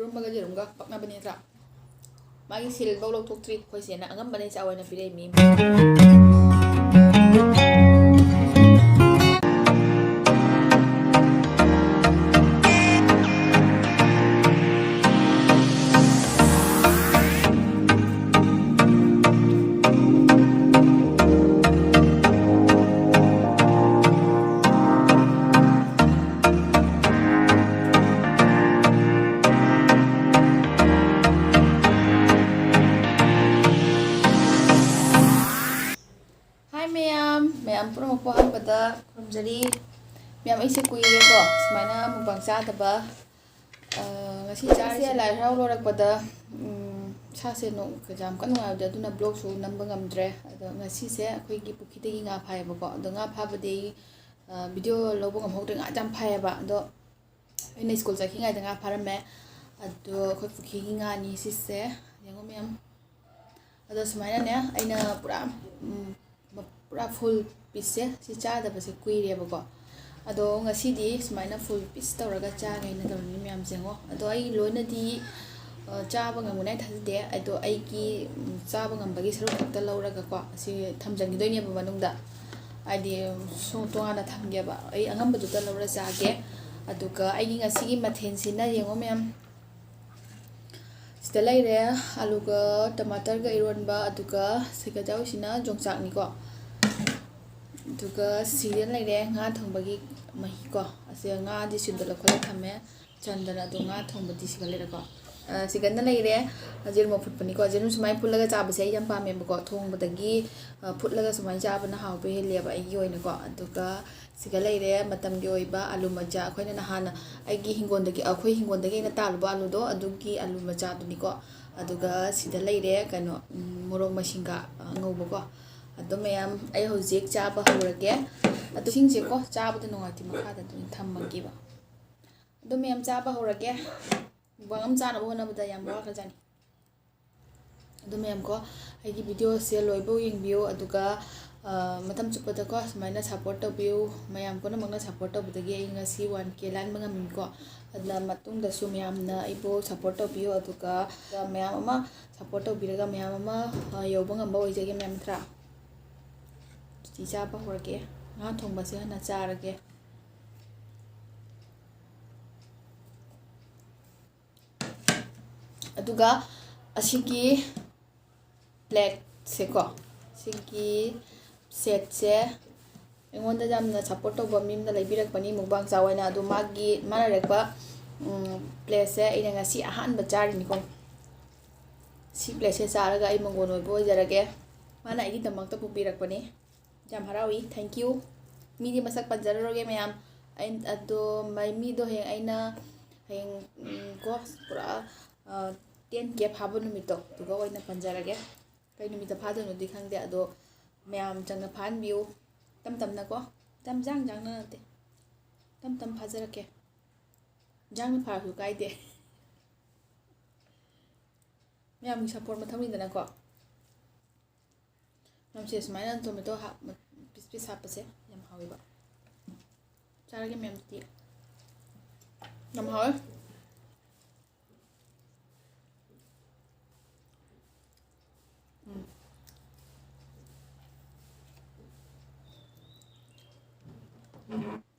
ꯏꯔꯣꯝꯕꯒ ꯌꯦꯔꯨꯝꯒ ꯄꯛꯅꯕꯅꯤ ꯅꯠꯇ꯭ꯔꯥ ꯃꯥꯒꯤ ꯁꯤꯜꯐꯧ ꯂꯧꯊꯣꯛꯇ꯭ꯔꯤ ꯑꯩꯈꯣꯏ ꯆꯦꯅ ꯑꯉꯝꯕꯅꯦ ꯆꯥ ꯑꯣꯏꯅ ꯄꯤꯔꯛꯏ ꯃꯌꯥꯝ ꯄꯨꯝꯅꯃꯛꯄꯨ ꯑꯍꯥꯟꯕꯗ ꯈꯨꯔꯨꯝꯖꯔꯤ ꯃꯌꯥꯝ ꯑꯩꯁꯦ ꯀꯨꯏꯔꯦꯀꯣ ꯁꯨꯃꯥꯏꯅ ꯃꯨꯛꯕꯥꯡ ꯆꯥꯗꯕ ꯉꯁꯤ ꯆꯥꯔꯤꯁꯦ ꯂꯥꯏ ꯍꯔꯥꯎ ꯂꯣꯏꯔꯛꯄꯗ ꯏꯁꯥꯁꯦ ꯌꯥꯝ ꯀꯟꯅ ꯅꯨꯡꯉꯥꯏꯕꯗ ꯑꯗꯨꯅ ꯕ꯭ꯂꯣꯛꯁꯨ ꯅꯝꯕ ꯉꯝꯗ꯭ꯔꯦ ꯑꯗꯣ ꯉꯁꯤꯁꯦ ꯑꯩꯈꯣꯏꯒꯤ ꯄꯨꯈ꯭ꯔꯤꯗꯒꯤ ꯉꯥ ꯐꯥꯏꯌꯦꯕꯀꯣ ꯑꯗꯣ ꯉꯥ ꯐꯥꯕꯗꯤ ꯚꯤꯗꯤꯑꯣ ꯂꯧꯕ ꯉꯝꯍꯧꯗ꯭ꯔꯦ ꯉꯥ ꯌꯥꯝ ꯐꯥꯏꯌꯦꯕ ꯑꯗꯣ ꯑꯩꯅ ꯁ꯭ꯀꯨꯜ ꯆꯠꯈꯤꯉꯩꯗ ꯉꯥ ꯐꯥꯔꯝꯃꯦ ꯑꯗꯣ ꯑꯩꯈꯣই ꯄꯨꯈ꯭ꯔꯤꯒꯤ ꯉꯥꯅꯤ ꯁꯤꯁꯦ ꯌꯦꯡꯉꯣ ꯃꯌꯥꯝ ꯑꯗꯣ ꯁꯨꯃꯥꯏꯅꯅꯦ ꯑꯩꯅ ꯄꯨꯔꯥ ꯐꯨꯜ ꯄꯤꯁꯁꯦ ꯁꯤ ꯆꯥꯗꯕꯁꯦ ꯀꯨꯏꯔꯦꯕꯀꯣ ꯑꯗꯣ ꯉꯁꯤꯗꯤ ꯁꯨꯃꯥꯏꯅ ꯐꯨꯜ ꯄꯤꯁ ꯇꯧꯔꯒ ꯆꯥꯒꯦꯅ ꯇꯧꯔꯤꯅꯤ ꯃꯌꯥꯝꯁꯦ ꯌꯦꯡꯉꯣ ꯑꯗꯣ ꯑꯩ ꯂꯣꯏꯅꯗꯤ ꯆꯥꯕ ꯉꯝꯒꯅꯤ ꯍꯥꯏ ꯊꯥꯖꯗꯦ ꯑꯗꯣ ꯑꯩꯒꯤ ꯆꯥꯕ ꯉꯝꯕꯒꯤ ꯁꯔꯨꯛ ꯈꯛꯇ ꯂꯧꯔꯒꯀꯣ ꯑꯁꯤ ꯊꯝꯖꯟꯈꯤꯗꯣꯏꯅꯦꯕ ꯃꯅꯨꯡꯗ ꯍꯥꯏꯗꯤ ꯇꯣꯉꯥꯟꯅ ꯊꯝꯒꯦꯕ ꯑꯩ ꯑꯉꯝꯕꯗꯨꯗ ꯂꯧꯔ ꯆꯥꯒꯦ ꯑꯗꯨꯒ ꯑꯩꯒꯤ ꯉꯁꯤꯒꯤ ꯃꯊꯦꯜꯁꯤꯅ ꯌꯦꯡꯉꯣ ꯃꯌꯥꯝ ꯁꯤꯗ ꯂꯩꯔꯦ ꯑꯂꯨꯒ ꯇꯃꯥꯇꯔꯒ ꯏꯔꯣꯟꯕ ꯑꯗꯨꯒ ꯁꯤꯒꯖꯥꯎꯁꯤꯅ ꯌꯣꯡꯆꯥꯛꯅꯤꯀꯣ ꯑꯗꯨꯒ ꯁꯤꯗ ꯂꯩꯔꯦ ꯉꯥ ꯊꯣꯡꯕꯒꯤ ꯃꯍꯤꯀꯣ ꯑꯁꯤ ꯉꯥꯗꯤ ꯁꯤꯗ ꯂꯧꯈꯠꯂ ꯊꯝꯃꯦ ꯆꯟꯗꯅ ꯑꯗꯣ ꯉꯥ ꯊꯣꯡꯕꯗꯤ ꯁꯤꯒ ꯂꯩꯔꯦꯀꯣ ꯁꯤꯒꯟꯅ ꯂꯩꯔꯦ ꯌꯦꯔꯨꯝ ꯐꯨꯠꯄꯅꯤꯀꯣ ꯌꯦꯔꯨꯝ ꯁꯨꯃꯥꯏꯅ ꯐꯨꯠꯂꯒ ꯆꯥꯕꯁꯦ ꯑꯩ ꯌꯥꯝ ꯄꯥꯝꯃꯦꯕꯀꯣ ꯊꯣꯡꯕꯗꯒꯤ ꯐꯨꯠꯂꯒ ꯁꯨꯃꯥꯏꯅ ꯆꯥꯕꯅ ꯍꯥꯎꯕ ꯍꯦꯜꯂꯦꯕ ꯑꯩꯒꯤ ꯑꯣꯏꯅꯀꯣ ꯑꯗꯨꯒ ꯁꯤꯒ ꯂꯩꯔꯦ ꯃꯇꯝꯒꯤ ꯑꯣꯏꯕ ꯑꯂꯨ ꯃꯆꯥ ꯑꯩꯈꯣꯏꯅ ꯅꯍꯥꯟ ꯑꯩꯈꯣꯏ ꯍꯤꯡꯒꯣꯜꯗꯒꯤ ꯑꯩꯅ ꯇꯥꯜꯂꯨꯕ ꯑꯂꯨꯗꯣ ꯑꯗꯨꯒꯤ ꯑꯂꯨ ꯃꯆꯥꯗꯨꯅꯤꯀꯣ ꯑꯗꯨꯒ ꯁꯤꯗ ꯂꯩꯔꯦ ꯀꯩꯅꯣ ꯃꯣꯔꯣꯛ ꯃꯁꯤꯡꯒ ꯉꯧꯕꯀꯣ ꯑꯗꯨ ꯃꯌꯥꯝ ꯑꯩ ꯍꯧꯖꯤꯛ ꯆꯥꯕ ꯍꯧꯔꯒꯦ ꯑꯗꯨ ꯏꯁꯤꯡꯁꯦꯀꯣ ꯆꯥꯕꯗ ꯅꯨꯡꯉꯥꯏꯇꯦ ꯃꯈꯥꯗ ꯑꯗꯨꯝ ꯊꯝꯃꯒꯦꯕ ꯑꯗꯨ ꯃꯌꯥꯝ ꯆꯥꯕ ꯍꯧꯔꯒꯦ ꯃꯨꯛꯕꯥꯡ ꯑꯃ ꯆꯥꯅꯕ ꯍꯣꯠꯅꯕꯗ ꯌꯥꯝ ꯋꯥꯈ꯭ꯔꯖꯥꯠꯅꯤ ꯑꯗꯨ ꯃꯌꯥꯝꯀꯣ ꯑꯩꯒꯤ ꯚꯤꯗꯤꯑꯣꯁꯦ ꯂꯣꯏꯕꯧ ꯌꯦꯡꯕꯤꯌꯨ ꯑꯗꯨꯒ ꯃꯇꯝ ꯆꯨꯞꯄꯗꯀꯣ ꯁꯨꯃꯥꯏꯅ ꯁꯞꯄꯣꯔꯠ ꯇꯧꯕꯤꯌꯨ ꯃꯌꯥꯝ ꯄꯨꯝꯅꯃꯛꯅ ꯁꯞꯄꯣꯔꯠ ꯇꯧꯕꯗꯒꯤ ꯑꯩ ꯉꯁꯤ 1K ꯂꯥꯟꯕ ꯉꯝꯃꯤꯀꯣ ꯑꯗꯨꯅ ꯃꯇꯨꯡꯗꯁꯨ ꯃꯌꯥꯝꯅ ꯑꯩꯕꯨ ꯁꯞꯄꯣꯔꯠ ꯇꯧꯕꯤꯌꯨ ꯑꯗꯨꯒ ꯃꯌꯥꯝ ꯑꯃ ꯁꯞꯄꯣꯔꯠ ꯇꯧꯕꯤꯔꯒ ꯃꯌꯥꯝ ꯑꯃ ꯌꯧꯕ ꯉꯝꯕ ꯑꯣꯏꯖꯒꯦ ꯃꯌꯥꯝ ꯅꯠꯇ꯭ꯔꯥ ꯁꯤ ꯆꯥꯕ ꯍꯧꯔꯒꯦ ꯉꯥ ꯊꯣꯡꯕꯁꯦ ꯍꯥꯟꯅ ꯆꯥꯔꯒꯦ ꯑꯗꯨꯒ ꯑꯁꯤꯒꯤ ꯄ꯭ꯂꯦꯠꯁꯦꯀꯣ ꯁꯤꯒꯤ ꯁꯦꯠꯁꯦ ꯑꯩꯉꯣꯟꯗ ꯌꯥꯝꯅ ꯁꯞꯄꯣꯔꯠ ꯇꯧꯕ ꯃꯤ ꯑꯃꯅ ꯂꯩꯕꯤꯔꯛꯄꯅꯤ ꯃꯨꯛꯕꯥꯡ ꯆꯥꯎ ꯑꯣꯏꯅ ꯑꯗꯣ ꯃꯥꯅ ꯂꯩꯔꯛꯄ ꯄ꯭ꯂꯦꯠꯁꯦ ꯑꯩꯅ ꯉꯁꯤ ꯑꯍꯥꯟꯕ ꯆꯥꯔꯤꯅꯤꯀꯣ ꯁꯤ ꯄ꯭ꯂꯦꯠꯁꯦ ꯆꯥꯔꯒ ꯑꯩ ꯃꯪꯒꯣꯟ ꯑꯣꯏꯕ ꯑꯣꯏꯖꯔꯒꯦ ꯃꯥꯅ ꯑꯩꯒꯤꯗꯃꯛꯇ ꯄꯨꯕꯤꯔꯛꯄꯅꯤ ꯌꯥꯝ ꯍꯔꯥꯎꯏ ꯊꯦꯡꯛ ꯌꯨ ꯃꯤꯗꯤ ꯃꯁꯛ ꯄꯟꯖꯔꯔꯣꯏꯒꯦ ꯃꯌꯥꯝ ꯑꯗꯣ ꯃꯤꯗꯣ ꯍꯌꯦꯡ ꯀꯣ ꯄꯨꯔꯥ 10K ꯐꯥꯕ ꯅꯨꯃꯤꯠꯇꯣ ꯑꯗꯨꯒ ꯑꯣꯏꯅ ꯄꯟꯖꯔꯒꯦ ꯀꯩ ꯅꯨꯃꯤꯠꯇ ꯐꯥꯗꯣꯏꯅꯣꯗꯤ ꯈꯪꯗꯦ ꯑꯗꯣ ꯃꯌꯥꯝ ꯆꯪꯅ ꯐꯥꯍꯟꯕꯤꯌꯨ ꯇꯞ ꯇꯞꯅꯀꯣ ꯖꯥꯡꯅ ꯅꯠꯇꯦ ꯇꯞ ꯐꯥꯖꯔꯛꯀꯦ ꯖꯥꯡꯅ ꯐꯥꯔꯁꯨ ꯀꯥꯏꯗꯦ ꯃꯌꯥꯝꯒꯤ ꯁꯞꯄꯣꯔꯠ ꯃꯊꯧꯅꯤꯗꯅꯀꯣ ꯃꯌꯥꯝꯁꯦ ꯁꯨꯃꯥꯏꯅ ꯇꯣꯃꯦꯇꯣ ꯄꯤꯁ ꯍꯥꯞꯄꯁꯦ ꯌꯥꯝ ꯍꯥꯎꯋꯦꯕ ꯆꯥꯔꯒꯦ ꯃꯌꯥꯝꯗꯤ ꯌꯥꯝ ꯍꯥꯎꯋꯦ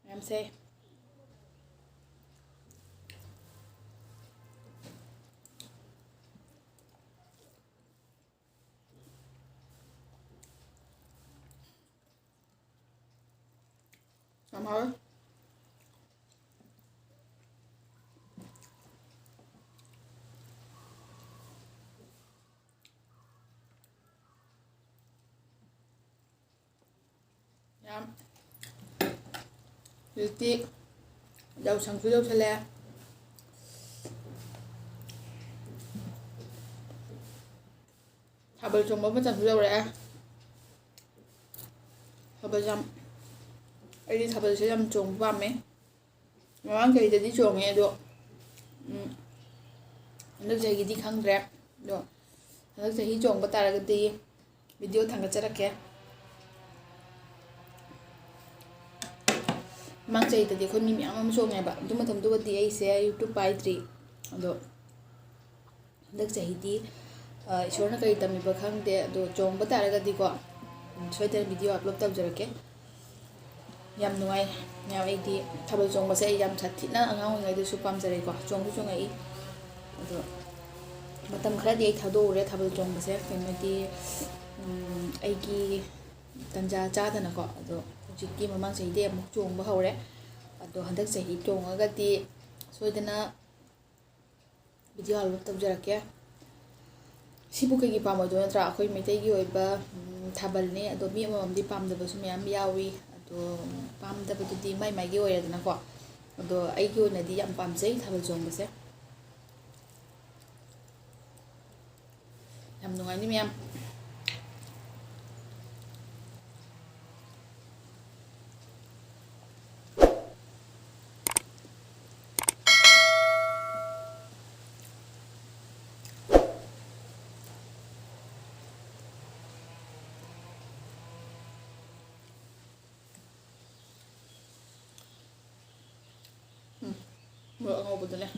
ꯃꯌꯥꯝꯁꯦ yam hao yam hꯧꯖꯤꯛꯇꯤ ꯌꯥꯎꯁꯪꯁꯨ ꯌꯧꯁꯜꯂꯛꯑꯦ ꯊꯥꯕꯜ ꯆꯣꯡꯕ ꯃꯇꯝꯁꯨ ꯌꯧꯔꯛꯑꯦ ꯑꯩꯗꯤ ꯊꯥꯕꯜꯁꯦ ꯌꯥꯝ ꯆꯣꯡꯕ ꯄꯥꯝꯃꯦ ꯃꯃꯥꯡ ꯆꯍꯤꯗꯗꯤ ꯆꯣꯡꯉꯦ ꯑꯗꯣ ꯍꯟꯗꯛ ꯆꯍꯤꯒꯤꯗꯤ ꯈꯪꯗ꯭ꯔꯦ ꯑꯗꯣ ꯍꯟꯗꯛ ꯆꯍꯤ ꯆꯣꯡꯕ ꯇꯥꯔꯒꯗꯤ ꯚꯤꯗꯤꯑꯣ ꯊꯥꯡꯒꯠꯆꯔꯛꯀꯦ ꯃꯃꯥꯡ ꯆꯍꯤꯗꯗꯤ ꯑꯩꯈꯣꯏ ꯃꯤ ꯃꯌꯥꯝ ꯑꯃ ꯆꯣꯡꯉꯦꯕ ꯑꯗꯨ ꯃꯇꯝꯗꯨꯒꯗꯤ ꯑꯩꯁꯦ ꯌꯨꯇ꯭ꯌꯨꯕ ꯄꯥꯏꯗ꯭ꯔꯤ ꯑꯗꯣ ꯍꯟꯗꯛ ꯆꯍꯤꯗꯤ ꯏꯁꯣꯔꯅ ꯀꯔꯤ ꯇꯝꯃꯤꯕ ꯈꯪꯗꯦ ꯑꯗꯣ ꯆꯣꯡꯕ ꯇꯥꯔꯒꯗꯤꯀꯣ ꯁꯣꯏꯗꯅ ꯚꯤꯗꯤꯑꯣ ꯑꯞꯂꯣꯗ ꯇꯧꯖꯔꯛꯀꯦ ꯌꯥꯝ ꯅꯨꯡꯉꯥꯏ ꯃꯌꯥꯝ ꯑꯩꯗꯤ ꯊꯥꯕꯜ ꯆꯣꯡꯕꯁꯦ ꯑꯩ ꯌꯥꯝ ꯁꯥꯊꯤꯅ ꯑꯉꯥꯡ ꯑꯣꯏꯔꯤꯉꯩꯗꯁꯨ ꯄꯥꯝꯖꯔꯦꯀꯣ ꯆꯣꯡꯁꯨ ꯆꯣꯡꯉꯛꯏ ꯑꯗꯣ ꯃꯇꯝ ꯈꯔꯗꯤ ꯑꯩ ꯊꯥꯗꯣꯛꯎꯔꯦ ꯊꯥꯕꯜ ꯆꯣꯡꯕꯁꯦ ꯀꯩꯅꯣꯗꯤ ꯑꯩꯒꯤ ꯇꯟꯖꯥ ꯆꯥꯗꯅꯀꯣ ꯑꯗꯣ ꯍꯧꯖꯤꯛꯇꯤ ꯃꯃꯥꯡ ꯆꯍꯤꯗꯤ ꯑꯃꯨꯛ ꯆꯣꯡꯕ ꯍꯧꯔꯦ ꯑꯗꯣ ꯍꯟꯗꯛ ꯆꯍꯤ ꯆꯣꯡꯉꯒꯗꯤ ꯁꯣꯏꯗꯅ ꯚꯤꯗꯤꯑꯣ ꯑꯞꯂꯣꯗ ꯇꯧꯖꯔꯛꯀꯦ ꯁꯤꯕꯨ ꯀꯩꯒꯤ ꯄꯥꯝꯃꯣꯏꯗꯣꯏ ꯅꯠꯇ꯭ꯔꯥ ꯑꯩꯈꯣꯏ ꯃꯩꯇꯩꯒꯤ ꯑꯣꯏꯕ ꯊꯥꯕꯜꯅꯤ ꯑꯗꯣ ꯃꯤ ꯑꯃꯃꯝꯗꯤ ꯄꯥꯝꯗꯕꯁꯨ ꯃꯌꯥꯝ ꯌꯥꯎꯏ ꯑꯗꯣ ꯄꯥꯝꯗꯕꯗꯨꯗꯤ ꯃꯥꯏ ꯃꯥꯏꯒꯤ ꯑꯣꯏꯔꯦꯗꯅꯀꯣ ꯑꯗꯣ ꯑꯩꯒꯤ ꯑꯣꯏꯅꯗꯤ ꯌꯥꯝ ꯄꯥꯝꯖꯩ ꯊꯥꯕꯜ ꯆꯣꯡꯕꯁꯦ ꯌꯥꯝ ꯅꯨꯡꯉꯥꯏꯅꯤ ꯃꯌꯥꯝ ꯃꯣꯔꯣꯛ ꯑꯉꯧꯕꯗꯨꯅꯦ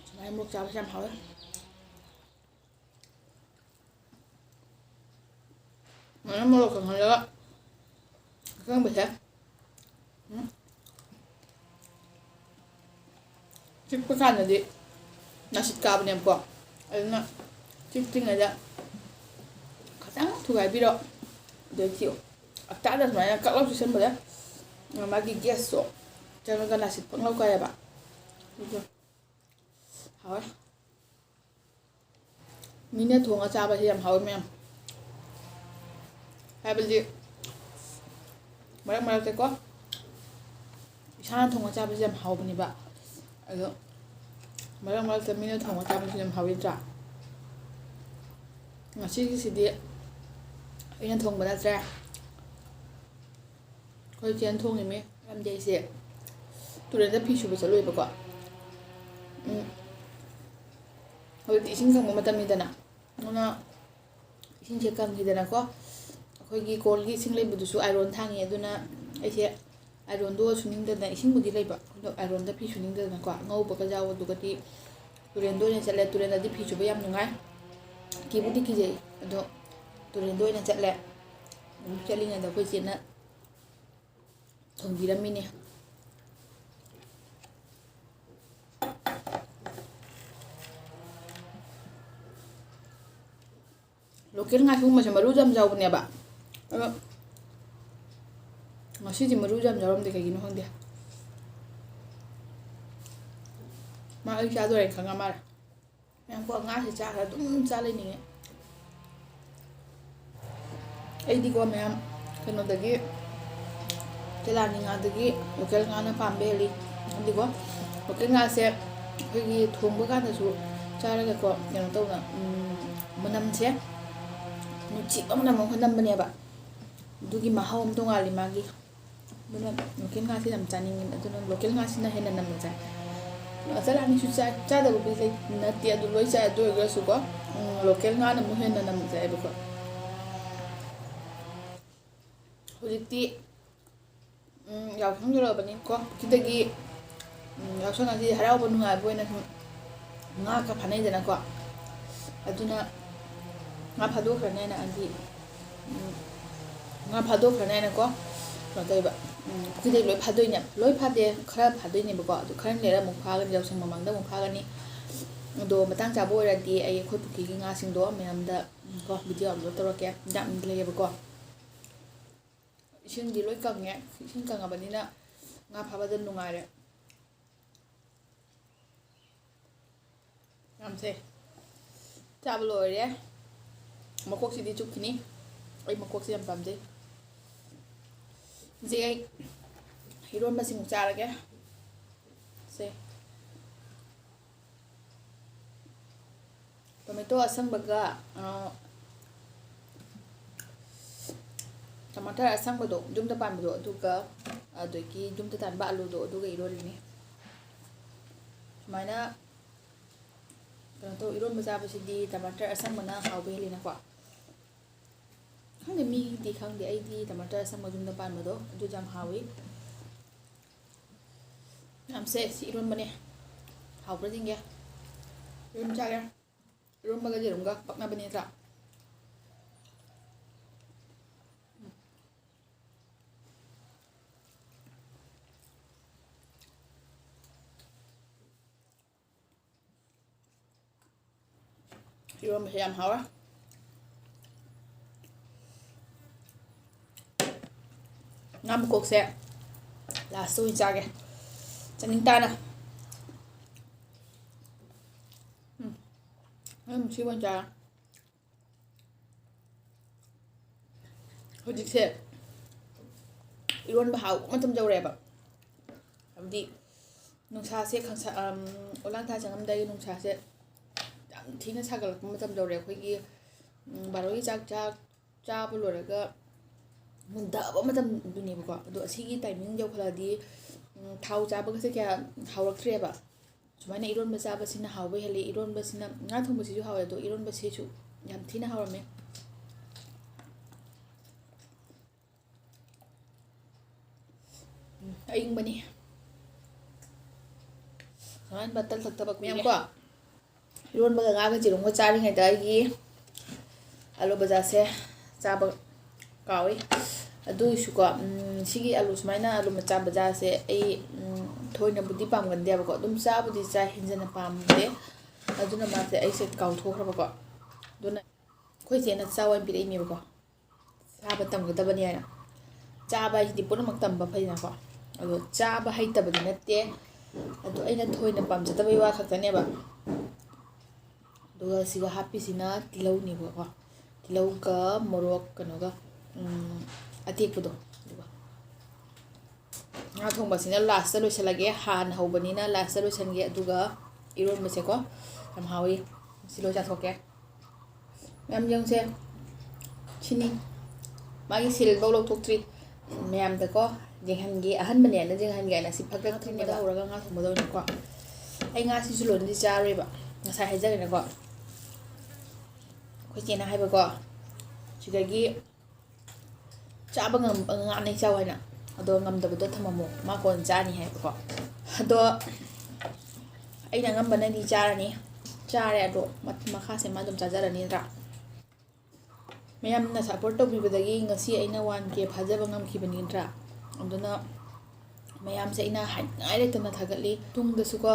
ꯁꯨꯃꯥꯏꯅ ꯃꯣꯔꯣꯛ ꯆꯥꯕꯁꯦ ꯌꯥꯝ ꯍꯥꯎꯋꯦ ꯃꯣꯏꯅ ꯃꯣꯔꯣꯛ ꯀꯪꯍꯜꯂꯒ ꯑꯀꯪꯕꯁꯦ ꯆꯤꯛꯄ ꯀꯥꯟꯗꯗꯤ ꯅꯥꯁꯤꯠ ꯀꯥꯕꯅꯦꯕꯀꯣ ꯑꯗꯨꯅ ꯆꯤꯛꯇ꯭ꯔꯤꯉꯩꯗ ꯈꯤꯇꯪ ꯊꯨꯒꯥꯏꯕꯤꯔꯣ ꯑꯗꯨꯗꯩ ꯑꯇꯥꯗ ꯁꯨꯃꯥꯏꯅ ꯀꯛ ꯂꯥꯎ ꯆꯨꯁꯟꯕꯗ ꯃꯥꯒꯤ ꯒ꯭ꯌꯥꯁꯇꯣ ꯆꯪꯉꯒ ꯅꯥꯁꯤꯠ ꯄꯪꯂꯥꯎ ꯀꯥꯏꯑꯕ ꯑꯗꯨ ꯍꯥꯎꯋꯦ ꯃꯤꯅ ꯊꯣꯡꯉ ꯆꯥꯕꯁꯦ ꯌꯥꯝ ꯍꯥꯎꯋꯦ ꯃꯌꯥꯝ ꯍꯥꯏꯕꯗꯤ ꯃꯔꯛ ꯃꯔꯛꯇꯀꯣ ꯏꯁꯥꯅ ꯊꯣꯡꯉ ꯆꯥꯕꯁꯦ ꯌꯥꯝ ꯍꯥꯎꯕꯅꯦꯕ ꯑꯗꯣ ꯃꯔꯛ ꯃꯔꯛꯇ ꯃꯤꯅ ꯊꯣꯡꯉ ꯆꯥꯕꯁꯨ ꯌꯥꯝ ꯍꯥꯎꯋꯤ ꯅꯠꯇ꯭ꯔꯥ ꯉꯁꯤꯒꯤꯁꯤꯗꯤ ꯑꯩꯅ ꯊꯣꯡꯕ ꯅꯠꯇ꯭ꯔꯦ ꯑꯩꯈꯣꯏ ꯆꯦꯅ ꯊꯣꯡꯉꯤꯃꯤ ꯃꯔꯝꯗꯤ ꯑꯩꯁꯦ ꯇꯨꯔꯦꯟꯗ ꯐꯤ ꯁꯨꯕ ꯆꯠꯂꯨꯏꯕꯀꯣ ꯍꯧꯖꯤꯛꯇꯤ ꯏꯁꯤꯡ ꯀꯪꯕ ꯃꯇꯝꯅꯤꯗꯅ ꯑꯗꯨꯅ ꯏꯁꯤꯡꯁꯦ ꯀꯪꯈꯤꯗꯅꯀꯣ ꯑꯩꯈꯣꯏꯒꯤ ꯀꯣꯜꯒꯤ ꯏꯁꯤꯡ ꯂꯩꯕꯗꯨꯁꯨ ꯑꯥꯏꯔꯣꯟ ꯊꯥꯡꯉꯤ ꯑꯗꯨꯅ ꯑꯩꯁꯦ ꯑꯥꯏꯔꯣꯟꯗꯣ ꯁꯨꯅꯤꯡꯗꯗꯅ ꯏꯁꯤꯡꯕꯨꯗꯤ ꯂꯩꯕ ꯑꯗꯣ ꯑꯥꯏꯔꯣꯟꯗ ꯐꯤ ꯁꯨꯅꯤꯡꯗꯗꯅꯀꯣ ꯉꯧꯕꯒ ꯌꯥꯎꯕꯗꯨꯒꯗꯤ ꯇꯨꯔꯦꯟꯗ ꯑꯣꯏꯅ ꯆꯠꯂꯦ ꯇꯨꯔꯦꯟꯗꯗꯤ ꯐꯤ ꯁꯨꯕ ꯌꯥꯝ ꯅꯨꯡꯉꯥꯏ ꯀꯤꯕꯨꯗꯤ ꯀꯤꯖꯩ ꯑꯗꯣ ꯇꯨꯔꯦꯟꯗ ꯑꯣꯏꯅ ꯆꯠꯂꯦ ꯑꯗꯨꯝ ꯆꯠꯂꯤꯉꯩꯗ ꯑꯩꯈꯣꯏ ꯆꯦꯅ ꯊꯣꯡꯕꯤꯔꯝꯃꯤꯅꯦ ꯂꯣꯀꯦꯜ ꯉꯥ ꯊꯣꯡꯕꯁꯦ ꯃꯔꯨꯁꯨ ꯌꯥꯝ ꯌꯥꯎꯕꯅꯦꯕ ꯑꯗꯣ ꯉꯁꯤꯗꯤ ꯃꯔꯨꯁꯨ ꯌꯥꯝ ꯌꯥꯎꯔꯝꯗꯦ ꯀꯩꯒꯤꯅꯣ ꯈꯪꯗꯦ ꯃꯥ ꯑꯩ ꯆꯥꯗꯣꯔꯦ ꯈꯪꯉ ꯃꯥꯜꯂꯦ ꯃꯌꯥꯝꯀꯣ ꯉꯥꯁꯦ ꯆꯥꯈ꯭ꯔ ꯑꯗꯨꯝ ꯆꯥ ꯂꯩꯅꯤꯡꯉꯦ ꯑꯩꯗꯤꯀꯣ ꯃꯌꯥꯝ ꯀꯩꯅꯣꯗꯒꯤ ꯀꯦꯂꯥꯅꯤ ꯉꯥꯗꯒꯤ ꯂꯣꯀꯦꯜ ꯉꯥꯅ ꯄꯥꯝꯕ ꯍꯦꯜꯂꯤ ꯑꯗꯨꯗꯤꯀꯣ ꯂꯣꯀꯦꯜ ꯉꯥꯁꯦ ꯑꯩꯈꯣꯏꯒꯤ ꯊꯣꯡꯕ ꯀꯥꯟꯗꯁꯨ ꯆꯥꯔꯒꯀꯣ ꯀꯩꯅꯣ ꯇꯧꯅ ꯃꯅꯝꯁꯦ ꯅꯨꯡꯁꯤꯕ ꯃꯅꯝ ꯑꯃ ꯅꯝꯕꯅꯦꯕ ꯑꯗꯨꯒꯤ ꯃꯍꯥꯎ ꯑꯃ ꯇꯣꯡꯉꯥꯜꯂꯤ ꯃꯥꯒꯤ ꯑꯗꯨꯅ ꯂꯣꯀꯦꯜ ꯉꯥꯁꯤ ꯌꯥꯝ ꯆꯥꯅꯤꯡꯉꯤ ꯑꯗꯨꯅ ꯂꯣꯀꯦꯜ ꯉꯥꯁꯤꯅ ꯍꯦꯟꯅ ꯅꯝꯅ ꯆꯥꯏ ꯆꯂꯥꯅꯤꯁꯨ ꯆꯥꯗꯕꯕꯨꯗꯤ ꯅꯠꯇꯦ ꯑꯗꯨ ꯂꯣꯏ ꯆꯥꯏ ꯑꯗꯨ ꯑꯣꯏꯔꯒꯁꯨꯀꯣ ꯂꯣꯀꯦꯜ ꯉꯥꯅ ꯑꯃꯨꯛ ꯍꯦꯟꯅ ꯅꯝꯅ ꯆꯥꯏꯑꯕꯀꯣ ꯍꯧꯖꯤꯛꯇꯤ ꯌꯥꯎꯁꯪ ꯌꯧꯔꯛꯑꯕꯅꯤꯀꯣ ꯁꯤꯗꯒꯤ ꯌꯥꯎꯁꯪ ꯑꯁꯤ ꯍꯔꯥꯎꯕ ꯅꯨꯡꯉꯥꯏꯕ ꯑꯣꯏꯅ ꯁꯨꯝ ꯉꯥꯒ ꯐꯥꯅꯩꯗꯅꯀꯣ ꯑꯗꯨꯅ ꯉꯥ ꯐꯥꯗꯣꯛꯈ꯭ꯔꯅꯦꯅ ꯑꯩꯗꯤ ꯉꯥ ꯐꯥꯗꯣꯛꯈ꯭ꯔꯅꯦꯅꯀꯣ ꯀꯩꯅꯣ ꯇꯧꯋꯦꯕ ꯄꯨꯈ꯭ꯔꯤꯗꯩ ꯂꯣꯏ ꯐꯥꯗꯣꯏꯅꯦ ꯂꯣꯏ ꯐꯥꯗꯦ ꯈꯔ ꯐꯥꯗꯣꯏꯅꯦꯕꯀꯣ ꯑꯗꯨ ꯈꯔ ꯂꯩꯔ ꯑꯃꯨꯛ ꯐꯥꯒꯅꯤ ꯌꯥꯎꯁꯪ ꯃꯃꯥꯡꯗ ꯑꯃꯨꯛ ꯐꯥꯒꯅꯤ ꯑꯗꯣ ꯃꯇꯥꯡ ꯆꯥꯕ ꯑꯣꯏꯔꯗꯤ ꯑꯩꯈꯣꯏ ꯄꯨꯈ꯭ꯔꯤꯒꯤ ꯉꯥꯁꯤꯡꯗꯣ ꯃꯌꯥꯝꯗ ꯀꯣ ꯚꯤꯗꯤꯑꯣ ꯑꯞꯂꯣꯗ ꯇꯧꯔꯛꯀꯦ ꯌꯥꯝ ꯂꯩꯌꯦꯕꯀꯣ ꯏꯁꯤꯡꯗꯤ ꯂꯣꯏ ꯀꯪꯉꯦ ꯏꯁꯤꯡ ꯀꯪꯉꯕꯅꯤꯅ ꯉꯥ ꯐꯥꯕꯗ ꯅꯨꯡꯉꯥꯏꯔꯦ ꯌꯥꯝꯁꯦ ꯆꯥꯕ ꯂꯣꯏꯔꯦ ꯃꯀꯣꯛꯁꯤꯗꯤ ꯆꯨꯞꯈꯤꯅꯤ ꯑꯩ ꯃꯀꯣꯛꯁꯦ ꯌꯥꯝ ꯄꯥꯝꯖꯩ ꯍꯧꯖꯤꯛ ꯑꯩ ꯏꯔꯣꯟꯕꯁꯤꯃꯨꯛ ꯆꯥꯔꯒꯦ ꯁꯦ ꯇꯣꯃꯦꯇꯣ ꯑꯁꯪꯕꯒ ꯇꯃꯥꯇꯔ ꯑꯁꯪꯕꯗꯣ ꯌꯨꯝꯗ ꯄꯥꯟꯕꯗꯣ ꯑꯗꯨꯒ ꯑꯗꯒꯤ ꯌꯨꯝꯗ ꯇꯥꯟꯕ ꯑꯂꯨꯗꯣ ꯑꯗꯨꯒ ꯏꯔꯣꯜꯂꯤꯅꯤ ꯁꯨꯃꯥꯏꯅ ꯀꯩꯅꯣ ꯇꯧ ꯏꯔꯣꯟꯕ ꯆꯥꯕꯁꯤꯗꯤ ꯇꯃꯥꯇꯔ ꯑꯁꯪꯕꯅ ꯍꯥꯎꯕ ꯍꯦꯜꯂꯤꯅꯀꯣ ꯈꯪꯗꯦ ꯃꯤꯒꯤꯗꯤ ꯈꯪꯗꯦ ꯑꯩꯗꯤ ꯇꯃꯥꯇꯔ ꯑꯁꯪꯕ ꯌꯨꯝꯗ ꯄꯥꯟꯕꯗꯣ ꯑꯗꯨ ꯌꯥꯝ ꯍꯥꯎꯏ ꯃꯌꯥꯝꯁꯦ ꯁꯤ ꯏꯔꯣꯟꯕꯅꯦ ꯍꯥꯎꯕ꯭ꯔꯥ ꯌꯦꯡꯒꯦ 이름 짜게 이런 바가지 이런가 빡나버니까 이런 맛이 안 하와 ngâm cuộc sẽ là xôi 짜게 짜닝 따나 시원 짜 hꯧꯖꯤꯛꯁꯦ 이런 ꯍꯥꯎ ꯃꯇꯝ ꯌꯧꯔꯦꯕ ꯍꯥꯏꯕꯗꯤ ꯅꯨꯡꯁꯥꯁꯦ ꯑꯣꯂꯥꯡꯊꯥ ꯆꯪꯉꯝꯗꯥꯏꯒꯤ ꯅꯨꯡꯁꯥꯁꯦ ꯌꯥꯝ ꯊꯤꯅ ꯁꯥꯒꯠꯂꯛꯄ ꯃꯇꯝ ꯌꯧꯔꯦ ꯑꯩꯈꯣꯏꯒꯤ ꯕꯥꯔꯣꯒꯤ ꯆꯥꯛ ꯆꯥꯕ ꯂꯣꯏꯔꯒ ꯃꯨꯟꯊꯕ ꯃꯇꯝꯗꯨꯅꯦꯕꯀꯣ ꯑꯗꯣ ꯑꯁꯤꯒꯤ ꯇꯥꯏꯃꯤꯡ ꯌꯧꯈꯠꯂꯛꯑꯗꯤ ꯊꯥꯎ ꯆꯥꯕꯒꯁꯦ ꯀꯌꯥ ꯍꯥꯎꯔꯛꯇ꯭ꯔꯦꯕ ꯁꯨꯃꯥꯏꯅ ꯏꯔꯣꯟꯕ ꯆꯥꯕꯁꯤꯅ ꯍꯥꯎꯕ ꯍꯦꯜꯂꯤ ꯏꯔꯣꯟꯕꯁꯤꯅ ꯉꯥ ꯊꯣꯡꯕꯁꯤꯁꯨ ꯍꯥꯎꯋꯦ ꯑꯗꯣ ꯏꯔꯣꯟꯕꯁꯤꯁꯨ ꯌꯥꯝ ꯊꯤꯅ ꯍꯥꯎꯔꯝꯃꯦ ꯑꯏꯪꯕꯅꯤ ꯁꯨꯃꯥꯏꯅ ꯕꯇꯜ ꯊꯛꯇꯕ ꯃꯌꯥꯝꯀꯣ 이런ꯕꯒ ꯉꯥꯒ ꯖꯤꯔꯨꯝꯒ ꯆꯥꯔꯤꯉꯩꯗ ꯑꯩꯒꯤ ꯑꯂꯨ ꯕꯖꯥꯔꯁꯦ ꯆꯥꯕ ꯀꯥꯎꯏ ꯑꯗꯨꯏꯁꯨꯀꯣ ꯁꯤꯒꯤ ꯑꯂꯨ ꯁꯨꯃꯥꯏꯅ ꯑꯂꯨ ꯃꯆꯥ ꯕꯖꯥꯔꯁꯦ ꯑꯩ ꯊꯣꯏꯅꯕꯨꯗꯤ ꯄꯥꯝꯒꯟꯗꯦꯕꯀꯣ ꯑꯗꯨꯝ ꯆꯥꯕꯨꯗꯤ ꯆꯥꯏ ꯍꯦꯟꯖꯟꯅ ꯄꯥꯝꯗꯦ ꯑꯗꯨꯅ ꯃꯥꯁꯦ ꯑꯩꯁꯦ ꯀꯥꯎꯊꯣꯛꯈ꯭ꯔꯕꯀꯣ ꯑꯗꯨꯅ ꯑꯩꯈꯣꯏ ꯆꯦꯅ ꯆꯥꯎ ꯑꯣꯏꯅ ꯄꯤꯔꯛꯏꯅꯦꯕꯀꯣ ꯆꯥꯕ ꯇꯝꯒꯗꯕꯅꯤ ꯍꯥꯏꯅ ꯆꯥꯕ ꯍꯥꯏꯁꯤꯗꯤ ꯄꯨꯝꯅꯃꯛ ꯇꯝꯕ ꯐꯩꯅꯀꯣ ꯑꯗꯣ ꯆꯥꯕ ꯍꯩꯇꯕꯗꯤ ꯅꯠꯇꯦ ꯑꯗꯣ ꯑꯩꯅ ꯊꯣꯏꯅ ꯄꯥꯝꯖꯗꯕꯩ ꯋꯥ ꯈꯛꯇꯅꯦꯕ ꯑꯗꯨꯒ ꯁꯤꯒ ꯍꯥꯞꯄꯤꯁꯤꯅ ꯇꯤꯜꯍꯧꯅꯦꯕꯀꯣ ꯇꯤꯜꯍꯧꯒ ꯃꯣꯔꯣꯛ ꯀꯩꯅꯣꯒ ꯑꯇꯦꯛꯄꯗꯣ ꯑꯗꯨꯒ ꯉꯥ ꯊꯣꯡꯕꯁꯤꯅ ꯂꯥꯁꯇ ꯂꯣꯏꯁꯤꯜꯂꯒꯦ ꯍꯥꯟꯅ ꯍꯧꯕꯅꯤꯅ ꯂꯥꯁꯇ ꯂꯣꯏꯁꯤꯟꯒꯦ ꯑꯗꯨꯒ 이런ꯕꯁꯦꯀꯣ ꯌꯥꯝ ꯍꯥꯎꯏ ꯁꯤ ꯂꯣꯏ ꯆꯥꯊꯣꯛꯀꯦ ꯃꯌꯥꯝ ꯌꯦꯡꯁꯦ ꯁꯤꯅꯤ ꯃꯥꯒꯤ ꯁꯤꯜꯐꯧ ꯂꯧꯊꯣꯛꯇ꯭ꯔꯤ ꯃꯌꯥꯝꯗꯀꯣ ꯌꯦꯡꯍꯟꯒꯦ ꯑꯍꯟꯕꯅꯦꯅ ꯌꯦꯡꯍꯟꯒꯦ ꯍꯥꯏꯅ ꯁꯤ ꯐꯛꯇ ꯊꯣꯡꯕꯗ ꯍꯧꯔꯒ ꯉꯥ ꯊꯣꯡꯕꯗ ꯑꯣꯏꯅꯀꯣ ꯑꯩ ꯉꯥꯁꯤꯁꯨ ꯂꯣꯏꯅꯗꯤ ꯆꯥꯔꯣꯏꯕ ꯉꯁꯥꯏ ꯍꯥꯏꯖꯔꯦꯅꯀꯣ ꯑꯩꯈꯣই ꯆꯦꯅ ꯍꯥꯏꯕꯀꯣ ꯁꯤꯗꯒꯤ ꯆꯥꯕ ꯉꯝꯕ ꯉꯥꯅ ꯆꯥꯎ ꯍꯥꯏꯅ ꯑꯗꯣ ꯉꯝꯗꯕꯗꯣ ꯊꯝꯃꯝꯃꯣ ꯃꯥ ꯀꯣꯟꯅ ꯆꯥꯅꯤ ꯍꯥꯏꯕꯀꯣ ꯑꯗꯣ ꯑꯩꯅ ꯑꯉꯝꯕꯅꯗꯤ ꯆꯥꯔꯅꯤ ꯆꯥꯔꯦ ꯑꯗꯣ ꯃꯈꯥꯁꯦ ꯃꯥ ꯑꯗꯨꯝ ꯆꯥꯖꯔꯅꯤ ꯅꯠꯇ꯭ꯔꯥ ꯃꯌꯥꯝꯅ ꯁꯞꯄꯣꯔꯠ ꯇꯧꯕꯤꯕꯗꯒꯤ ꯉꯁꯤ ꯑꯩꯅ 1K ꯐꯥꯖꯕ ꯉꯝꯈꯤꯕꯅꯤ ꯅꯠꯇ꯭ꯔꯥ ꯑꯗꯨꯅ ꯃꯌꯥꯝꯁꯦ ꯑꯩꯅ ꯍꯥꯏꯅꯤꯡꯉꯥꯏ ꯂꯩꯇꯅ ꯊꯥꯒꯠꯂꯤ ꯇꯨꯡꯗꯁꯨꯀꯣ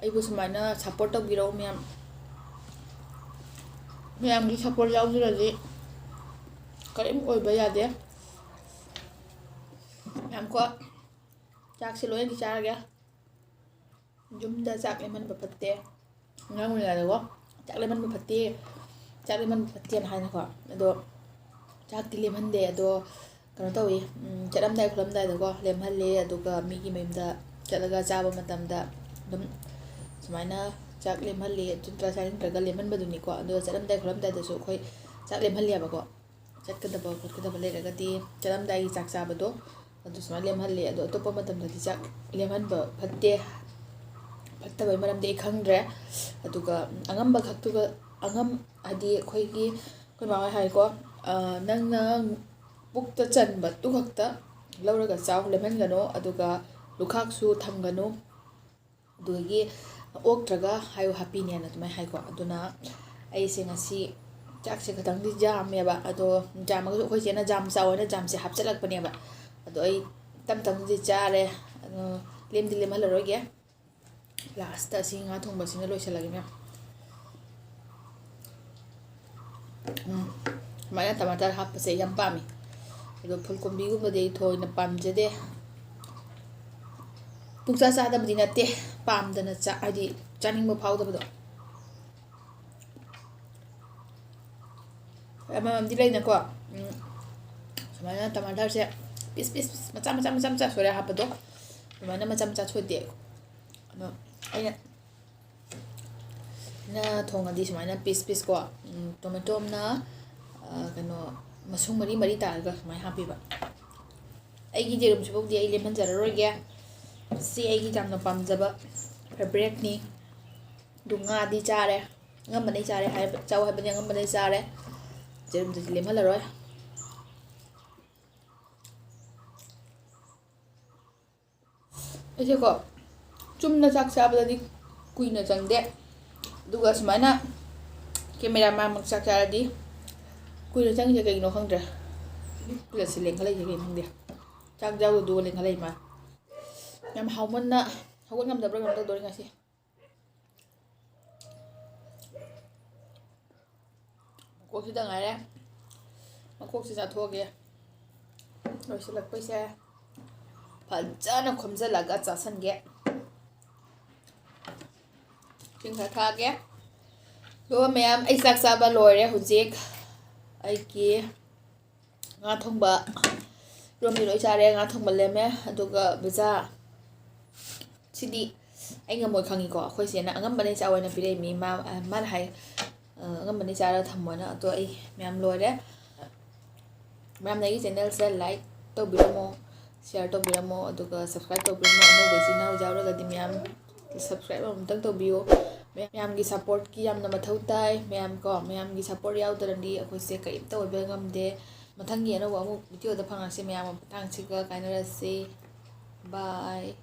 ꯑꯩꯕꯨ ꯁꯨꯃꯥꯏꯅ ꯁꯞꯄꯣꯔꯠ ꯇꯧꯕꯤꯔꯛꯎ ꯃꯌꯥꯝꯒꯤ ꯁꯞꯄꯣꯔꯠ ꯌꯥꯎꯗ꯭ꯔꯗꯤ ꯀꯔꯤꯝ ꯑꯣꯏꯕ ꯌꯥꯗꯦ ꯃꯌꯥꯝꯀꯣ ꯆꯥꯛꯁꯦ ꯂꯣꯏꯅꯗꯤ ꯆꯥꯔꯒꯦ ꯌꯨꯝꯗ ꯆꯥꯛ ꯂꯦꯝꯍꯟꯕ ꯐꯠꯇꯦ ꯑꯉꯥꯡ ꯑꯣꯏꯔꯤꯉꯩꯗꯀꯣ ꯆꯥꯛ ꯂꯦꯝꯍꯟꯕ ꯐꯠꯇꯦꯅ ꯍꯥꯏꯅꯀꯣ ꯑꯗꯣ ꯆꯥꯛꯇꯤ ꯂꯦꯝꯍꯟꯗꯦ ꯑꯗꯣ ꯀꯩꯅꯣ ꯇꯧꯋꯤ ꯆꯠꯂꯝꯗꯥꯏ ꯈꯣꯠꯂꯝꯗꯥꯏꯗꯀꯣ ꯂꯦꯝꯍꯜꯂꯦ ꯑꯗꯨꯒ ꯃꯤꯒꯤ ꯃꯌꯨꯝꯗ ꯆꯠꯂꯒ ꯆꯥꯕ ꯃꯇꯝꯗ ꯑꯗꯨꯝ ꯁꯨꯃꯥꯏꯅ ꯆꯥꯛ ꯂꯦꯝꯍꯜꯂꯤ ꯆꯥꯅꯤꯡꯗ꯭ꯔꯒ ꯂꯦꯝꯍꯟꯕꯗꯨꯅꯤꯀꯣ ꯑꯗꯨꯒ ꯆꯠꯂꯝꯗꯥꯏ ꯈꯣꯠꯂꯝꯗꯥꯏꯗꯁꯨ ꯑꯩꯈꯣই ꯆꯥꯛ ꯂꯦꯝꯍꯜꯂꯦꯕꯀꯣ ꯆꯠꯀꯗꯕ ꯈꯣꯠꯀꯗꯕ ꯂꯩꯔꯒꯗꯤ ꯆꯠꯂꯝꯗꯥꯏꯒꯤ ꯆꯥꯛ ꯆꯥꯕꯗꯣ ꯑꯗꯨ ꯁꯨꯃꯥꯏꯅ ꯂꯦꯝꯍꯜꯂꯤ ꯑꯗꯣ ꯑꯇꯣꯞꯄ ꯃꯇꯝꯗꯗꯤ ꯆꯥꯛ ꯂꯦꯝꯍꯟꯕ ꯐꯠꯇꯦ ꯐꯠꯇꯕꯩ ꯃꯔꯝꯗꯤ ꯑꯩ ꯈꯪꯗ꯭ꯔꯦ ꯑꯗꯨꯒ ꯑꯉꯝꯕ ꯈꯛꯇꯨꯒ ꯍꯥꯏꯗꯤ ꯑꯩꯈꯣꯏꯒꯤ ꯃꯥ ꯍꯣꯏ ꯍꯥꯏꯀꯣ ꯅꯪꯅ ꯄꯨꯛꯇ ꯆꯟꯕꯗꯨ ꯈꯛꯇ ꯂꯧꯔꯒ ꯆꯥꯎ ꯂꯦꯝꯍꯟꯒꯅꯨ ꯑꯗꯨꯒ ꯂꯨꯈꯥꯛꯁꯨ ꯊꯝꯒꯅꯨ ꯑꯗꯨꯗꯒꯤ ꯑꯣꯛꯇ꯭ꯔꯒ ꯍꯥꯏꯌꯨ ꯍꯥꯞꯄꯤꯅꯦꯅ ꯑꯗꯨꯃꯥꯏꯅ ꯍꯥꯏꯀꯣ ꯑꯗꯨꯅ ꯑꯩꯁꯦ ꯉꯁꯤ ꯆꯥꯛꯁꯦ ꯈꯤꯇꯪꯗꯤ ꯌꯥꯝꯃꯦꯕ ꯑꯗꯣ ꯌꯥꯝꯃꯒꯁꯨ ꯑꯩꯈꯣꯏ ꯆꯦꯅ ꯖꯥꯝ ꯆꯥꯎꯋꯦꯅ ꯖꯥꯝꯁꯦ ꯍꯥꯞꯆꯤꯜꯂꯛꯄꯅꯦꯕ ꯑꯗꯣ ꯑꯩ ꯇꯞ ꯇꯞꯅꯗꯤ ꯆꯥꯔꯦ ꯑꯗꯣ ꯂꯦꯝꯗꯤ ꯂꯦꯝꯍꯜꯂꯔꯣꯏꯒꯦ ꯂꯥꯁꯇ ꯑꯁꯤ ꯉꯥ ꯊꯣꯡꯕꯁꯤꯅ ꯂꯣꯏꯁꯤꯜꯂꯒꯦ ꯃꯌꯥꯝ ꯁꯨꯃꯥꯏꯅ ꯇꯃꯥꯇꯔ ꯍꯥꯞꯄꯁꯦ ꯌꯥꯝ ꯄꯥꯝꯃꯤ ꯑꯗꯣ ꯐꯨꯜꯀꯣꯕꯤꯒꯨꯝꯕꯗꯤ ꯑꯩ ꯊꯣꯏꯅ ꯄꯥꯝꯖꯗꯦ ꯄꯨꯛꯆꯥ ꯆꯥꯗꯕꯗꯤ ꯅꯠꯇꯦ ꯄꯥꯝꯗꯅ ꯍꯥꯏꯗꯤ ꯆꯥꯅꯤꯡꯕ ꯐꯥꯎꯗꯕꯗꯣ ꯑꯃꯃꯝꯗꯤ ꯂꯩꯅꯀꯣ ꯁꯨꯃꯥꯏꯅ ꯇꯃꯥꯇꯔꯁꯦ ꯄꯤꯁ ꯃꯆꯥ ꯁꯣꯏꯔ ꯍꯥꯞꯄꯗꯣ ꯑꯗꯨꯃꯥꯏꯅ ꯃꯆꯥ ꯁꯣꯏꯗꯦ ꯑꯗꯣ ꯑꯩꯅ ꯊꯣꯡꯉꯗꯤ ꯁꯨꯃꯥꯏꯅ ꯄꯤꯁ ꯀꯣ ꯇꯣꯃꯦꯇꯣ ꯑꯃꯅ ꯀꯩꯅꯣ ꯃꯁꯨꯡ ꯃꯔꯤ ꯇꯥꯔꯒ ꯁꯨꯃꯥꯏꯅ ꯍꯥꯞꯄꯤꯕ ꯑꯩꯒꯤ ꯌꯦꯔꯨꯝꯁꯤꯐꯥꯎꯗꯤ ꯑꯩ ꯂꯦꯝꯍꯟꯖꯔꯔꯣꯏꯒꯦ ꯁꯤ ꯑꯩꯒꯤ ꯌꯥꯝꯅ ꯄꯥꯝꯖꯕ ꯐꯦꯕꯔꯦꯠꯅꯤ ꯑꯗꯨ ꯉꯥꯗꯤ ꯆꯥꯔꯦ ꯑꯉꯝꯕꯅ ꯆꯥꯔꯦ ꯆꯥꯎ ꯍꯥꯏꯕꯅꯤ ꯑꯉꯝꯕꯅ ꯆꯥꯔꯦ ꯌꯦꯔꯨꯝꯗꯨꯗꯤ ꯂꯦꯝꯍꯜꯂꯔꯣꯏ ꯑꯩꯁꯦꯀꯣ ꯆꯨꯝꯅ ꯆꯥꯛ ꯆꯥꯕꯗꯗꯤ ꯀꯨꯏꯅ ꯆꯪꯗꯦ ꯑꯗꯨꯒ ꯁꯨꯃꯥꯏꯅ ꯀꯦꯃꯦꯔꯥ ꯃꯥꯡꯃꯛ ꯆꯥꯛ ꯆꯥꯔꯗꯤ ꯀꯨꯏꯅ ꯆꯪꯉꯤꯁꯦ ꯀꯩꯒꯤꯅꯣ ꯈꯪꯗ꯭ꯔꯦ ꯄ꯭ꯂꯦꯠꯁꯦ ꯂꯦꯡꯈꯠꯂꯛꯏꯁꯦ ꯀꯩꯒꯤꯅꯣ ꯈꯪꯗꯦ ꯆꯥꯛ ꯆꯥꯕꯗꯨꯒ ꯂꯦꯡꯈꯠꯂꯛꯏ ꯃꯥ ꯌꯥꯝ ꯍꯥꯎꯃꯟꯅ ꯍꯧꯒꯠ ꯉꯝꯗꯕ꯭ꯔꯥ ꯀꯩꯅꯣ ꯇꯧꯗꯣꯔꯤ ꯉꯁꯤ ꯃꯀꯣꯛꯁꯤꯗ ꯉꯥꯏꯔꯦ ꯃꯀꯣꯛꯁꯤ ꯆꯥꯊꯣꯛꯑꯒꯦ ꯂꯣꯏꯁꯤꯜꯂꯛꯄꯩꯁꯦ ꯐꯖꯅ ꯈꯣꯝꯖꯤꯜꯂꯒ ꯆꯥꯁꯟꯒꯦ ꯏꯁꯤꯡ ꯈꯔ ꯊꯛꯑꯒꯦ ꯑꯗꯨꯒ ꯃꯌꯥꯝ ꯑꯩ ꯆꯥꯛ ꯆꯥꯕ ꯂꯣꯏꯔꯦ ꯍꯧꯖꯤꯛ ꯑꯩꯒꯤ ꯉꯥ ꯊꯣꯡꯕ ꯏꯔꯣꯝꯕꯤ ꯂꯣꯏ ꯆꯥꯔꯦ ꯉꯥ ꯊꯣꯡꯕ ꯂꯦꯝꯃꯦ ꯑꯗꯨꯒ ꯕꯨꯖꯥ ꯁꯤꯗꯤ ꯑꯩ ꯉꯝꯃꯣꯏ ꯈꯪꯉꯤꯀꯣ ꯑꯩꯈꯣꯏ ꯆꯦꯅ ꯑꯉꯝꯕꯅꯦ ꯆꯥ ꯑꯣꯏꯅ ꯄꯤꯔꯛꯏꯃꯤ ꯃꯥꯅ ꯍꯥꯏ ꯑꯉꯝꯕꯅꯦ ꯆꯥꯔꯒ ꯊꯝꯃꯣꯅ ꯑꯗꯣ ꯑꯩ ꯃꯌꯥꯝ ꯂꯣꯏꯔꯦ ꯃꯌꯥꯝꯅ ꯑꯩꯒꯤ ꯆꯦꯅꯦꯜꯁꯦ ꯂꯥꯏꯛ ꯇꯧꯕꯤꯔꯝꯃꯣ ꯁꯤꯌꯥꯔ ꯇꯧꯕꯤꯔꯝꯃꯣ ꯑꯗꯨꯒ ꯁꯕꯁꯀ꯭ꯔꯥꯏꯕ ꯇꯧꯕꯤꯔꯝꯃꯣ ꯑꯅꯧꯕ ꯏꯆꯤꯟ ꯏꯅꯥꯎ ꯌꯥꯎꯔꯒꯗꯤ ꯃꯌꯥꯝ ꯁꯕꯁꯀ꯭ꯔꯥꯏꯕ ꯑꯃꯨꯛꯇꯪ ꯇꯧꯕꯤꯌꯨ ꯃꯌꯥꯝꯒꯤ ꯁꯞꯄꯣꯔꯠꯀꯤ ꯌꯥꯝꯅ ꯃꯊꯧ ꯇꯥꯏ ꯃꯌꯥꯝꯒꯤ ꯁꯞꯄꯣꯔꯠ ꯌꯥꯎꯗ꯭ꯔꯗꯤ ꯑꯩꯈꯣꯏꯁꯦ ꯀꯔꯤꯝꯇ ꯑꯣꯏꯕ ꯉꯝꯗꯦ ꯃꯊꯪꯒꯤ ꯑꯅꯧꯕ ꯑꯃꯨꯛ ꯚꯤꯗꯤꯑꯣꯗ ꯐꯪꯉꯁꯤ ꯃꯌꯥꯝ ꯃꯇꯥꯡꯁꯤꯒ ꯀꯥꯏꯅꯔꯁꯤ ꯕꯥꯏ